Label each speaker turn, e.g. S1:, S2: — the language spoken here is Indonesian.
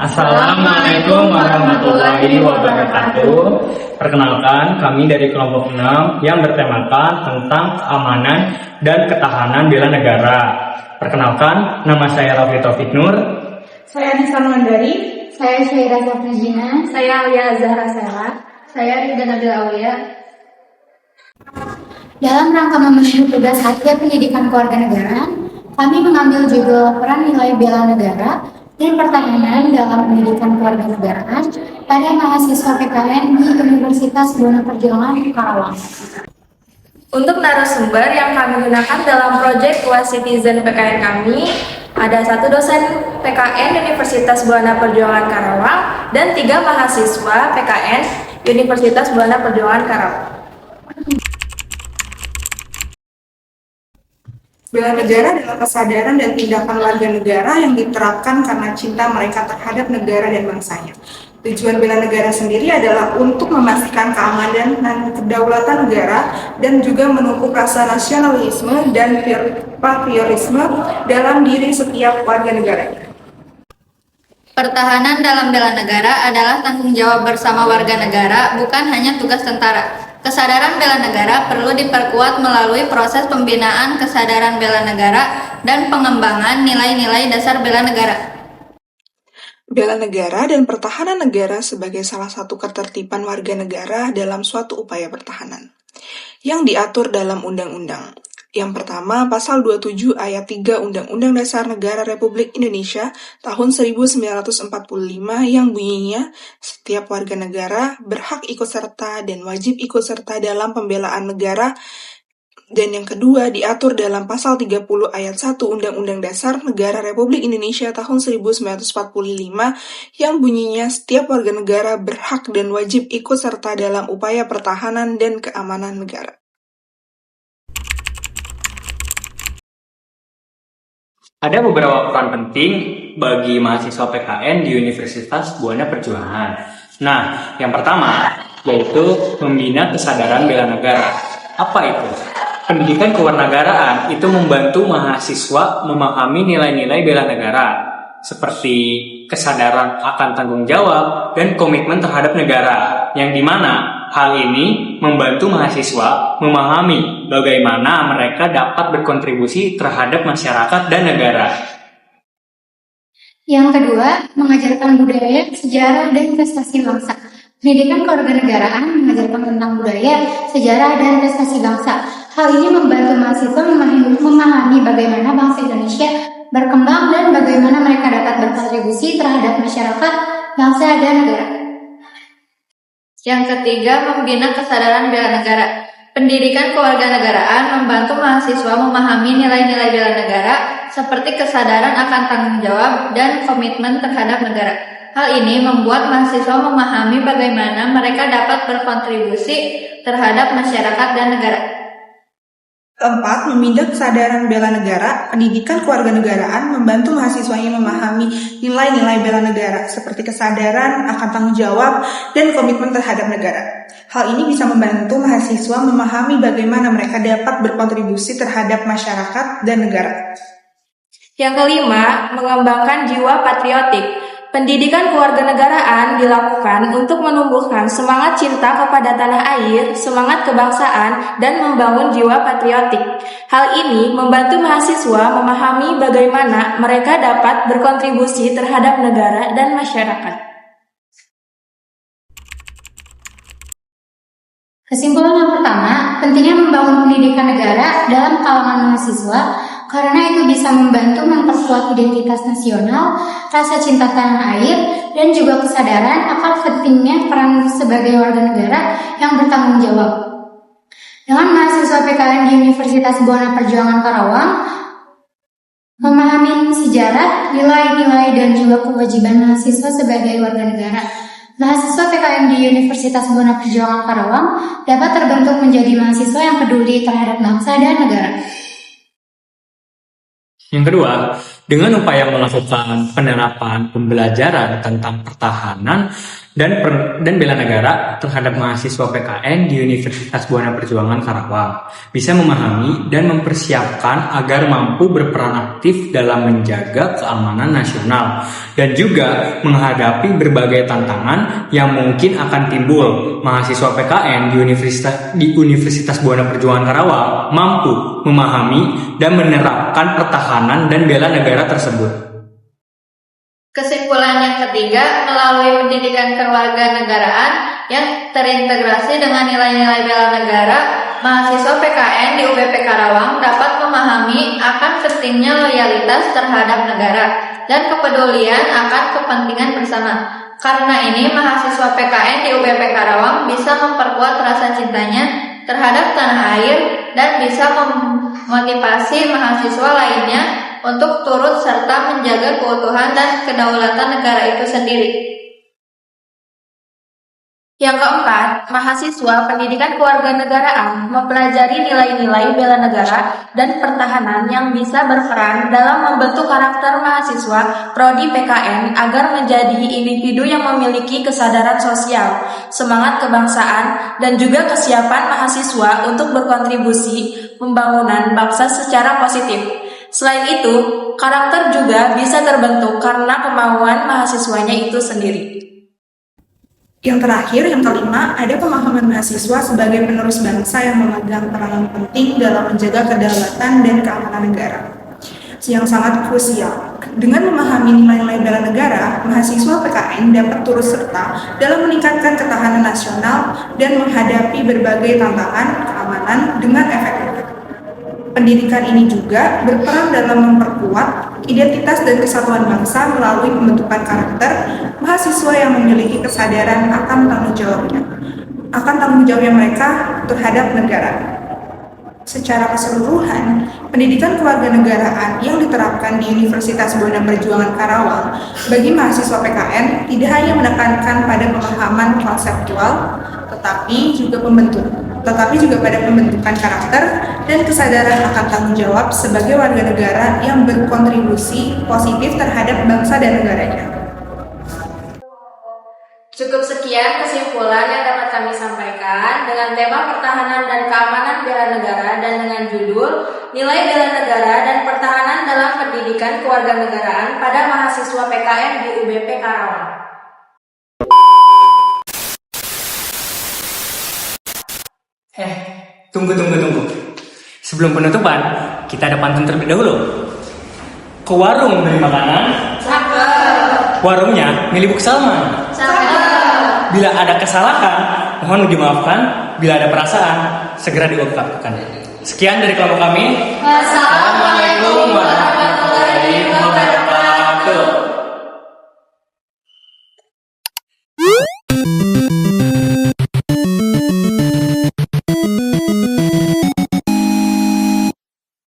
S1: Assalamualaikum warahmatullahi wabarakatuh. Perkenalkan, kami dari kelompok 6 yang bertemakan tentang keamanan dan ketahanan bela negara. Perkenalkan, nama saya Raffi Taufik Nur.
S2: Saya Anissa Mandari.
S3: Saya Syaira Zafrajina.
S2: Saya Alia Zahra Sela.
S3: Saya Rida Nabil Aulia. Dalam rangka memenuhi tugas Satya Pendidikan Kewarganegaraan, kami mengambil judul peran nilai bela negara dan pertahanan dalam pendidikan kewarganegaraan pada mahasiswa PKN di Universitas Buana Perjuangan Karawang.
S2: Untuk narasumber yang kami gunakan dalam proyek Kuas Citizen PKN kami, ada 1 dosen PKN Universitas Buana Perjuangan Karawang dan 3 mahasiswa PKN Universitas Buana Perjuangan Karawang.
S4: Bela negara adalah kesadaran dan tindakan warga negara yang diterapkan karena cinta mereka terhadap negara dan bangsanya. Tujuan bela negara sendiri adalah untuk memastikan keamanan dan kedaulatan negara dan juga menumbuh rasa nasionalisme dan patriotisme dalam diri setiap warga negara.
S3: Pertahanan dalam bela negara adalah tanggung jawab bersama warga negara, bukan hanya tugas tentara. Kesadaran bela negara perlu diperkuat melalui proses pembinaan kesadaran bela negara dan pengembangan nilai-nilai dasar bela negara.
S4: Bela negara dan pertahanan negara sebagai salah satu ketertiban warga negara dalam suatu upaya pertahanan yang diatur dalam undang-undang. Yang pertama, Pasal 27 Ayat 3 Undang-Undang Dasar Negara Republik Indonesia tahun 1945 yang bunyinya, setiap warga negara berhak ikut serta dan wajib ikut serta dalam pembelaan negara. Dan yang kedua, diatur dalam Pasal 30 Ayat 1 Undang-Undang Dasar Negara Republik Indonesia tahun 1945 yang bunyinya, setiap warga negara berhak dan wajib ikut serta dalam upaya pertahanan dan keamanan negara.
S1: Ada beberapa peran penting bagi mahasiswa PKN di Universitas Buana Perjuangan. Nah, yang pertama yaitu membina kesadaran bela negara. Apa itu? Pendidikan kewarganegaraan itu membantu mahasiswa memahami nilai-nilai bela negara, seperti kesadaran akan tanggung jawab dan komitmen terhadap negara, yang dimana hal ini membantu mahasiswa memahami bagaimana mereka dapat berkontribusi terhadap masyarakat dan negara.
S3: Yang kedua, mengajarkan budaya, sejarah, dan prestasi bangsa. Pendidikan kewarganegaraan mengajarkan tentang budaya, sejarah, dan prestasi bangsa. Hal ini membantu mahasiswa memahami bagaimana bangsa Indonesia berkembang dan bagaimana mereka dapat berkontribusi terhadap masyarakat, bangsa, dan negara. Yang ketiga, membina kesadaran bela negara. Pendidikan kewarganegaraan membantu mahasiswa memahami nilai-nilai bela negara seperti kesadaran akan tanggung jawab dan komitmen terhadap negara. Hal ini membuat mahasiswa memahami bagaimana mereka dapat berkontribusi terhadap masyarakat dan negara.
S4: Keempat, memindah kesadaran bela negara. Pendidikan kewarganegaraan membantu mahasiswanya memahami nilai-nilai bela negara seperti kesadaran akan tanggung jawab dan komitmen terhadap negara. Hal ini bisa membantu mahasiswa memahami bagaimana mereka dapat berkontribusi terhadap masyarakat dan negara.
S2: Yang kelima, mengembangkan jiwa patriotik. Pendidikan kewarganegaraan dilakukan untuk menumbuhkan semangat cinta kepada tanah air, semangat kebangsaan, dan membangun jiwa patriotik. Hal ini membantu mahasiswa memahami bagaimana mereka dapat berkontribusi terhadap negara dan masyarakat.
S3: Kesimpulan yang pertama, pentingnya membangun pendidikan negara dalam kalangan mahasiswa karena itu bisa membantu memperkuat identitas nasional, rasa cinta tanah air, dan juga kesadaran akan pentingnya peran sebagai warga negara yang bertanggung jawab. Dengan mahasiswa PKN di Universitas Buana Perjuangan Karawang, memahami sejarah, nilai-nilai, dan juga kewajiban mahasiswa sebagai warga negara. Mahasiswa PKN di Universitas Buana Perjuangan Karawang dapat terbentuk menjadi mahasiswa yang peduli terhadap bangsa dan negara.
S1: Yang kedua, dengan upaya melakukan penerapan pembelajaran tentang pertahanan dan bela negara terhadap mahasiswa PKN di Universitas Buana Perjuangan Karawang, bisa memahami dan mempersiapkan agar mampu berperan aktif dalam menjaga keamanan nasional dan juga menghadapi berbagai tantangan yang mungkin akan timbul. Mahasiswa PKN di Universitas Buana Perjuangan Karawang mampu memahami dan menerapkan pertahanan dan bela negara tersebut.
S2: Kesimpulan yang ketiga, melalui pendidikan kewarganegaraan yang terintegrasi dengan nilai-nilai bela negara, mahasiswa PKN di UBP Karawang dapat memahami akan pentingnya loyalitas terhadap negara dan kepedulian akan kepentingan bersama. Karena ini, mahasiswa PKN di UBP Karawang bisa memperkuat rasa cintanya terhadap tanah air dan bisa memotivasi mahasiswa lainnya untuk turut serta menjaga keutuhan dan kedaulatan negara itu sendiri. Yang keempat, mahasiswa pendidikan kewarganegaraan mempelajari nilai-nilai bela negara dan pertahanan yang bisa berperan dalam membentuk karakter mahasiswa prodi PKN agar menjadi individu yang memiliki kesadaran sosial, semangat kebangsaan, dan juga kesiapan mahasiswa untuk berkontribusi pembangunan bangsa secara positif. Selain itu, karakter juga bisa terbentuk karena kemauan mahasiswanya itu sendiri.
S4: Yang terakhir, yang kelima, ada pemahaman mahasiswa sebagai penerus bangsa yang memegang peranan penting dalam menjaga kedaulatan dan keamanan negara, yang sangat krusial. Dengan memahami nilai-nilai bela negara, mahasiswa PKN dapat turut serta dalam meningkatkan ketahanan nasional dan menghadapi berbagai tantangan keamanan dengan efektif. Pendidikan ini juga berperan dalam memperkuat identitas dan kesatuan bangsa melalui pembentukan karakter mahasiswa yang memiliki kesadaran akan tanggung jawabnya mereka terhadap negara. Secara keseluruhan, pendidikan kewarganegaraan yang diterapkan di Universitas Buana Perjuangan Karawang bagi mahasiswa PKN tidak hanya menekankan pada pemahaman konseptual, tetapi juga pada pembentukan karakter dan kesadaran akan tanggung jawab sebagai warga negara yang berkontribusi positif terhadap bangsa dan negaranya.
S2: Cukup sekian kesimpulan yang dapat kami sampaikan dengan tema pertahanan dan keamanan bela negara dan dengan judul Nilai Bela Negara dan Pertahanan dalam Pendidikan Kewarganegaraan pada mahasiswa PKN di UBP Karawang.
S1: Tunggu. Sebelum penutupan, kita ada pantun terlebih dahulu. Ke warung beli makanan.
S2: Cakep.
S1: Warungnya milik Bu Salma.
S2: Cakep.
S1: Bila ada kesalahan, mohon dimaafkan. Bila ada perasaan, segera diungkapkan. Sekian dari kelompok kami.
S2: Wassalamualaikum warahmatullahi wabarakatuh.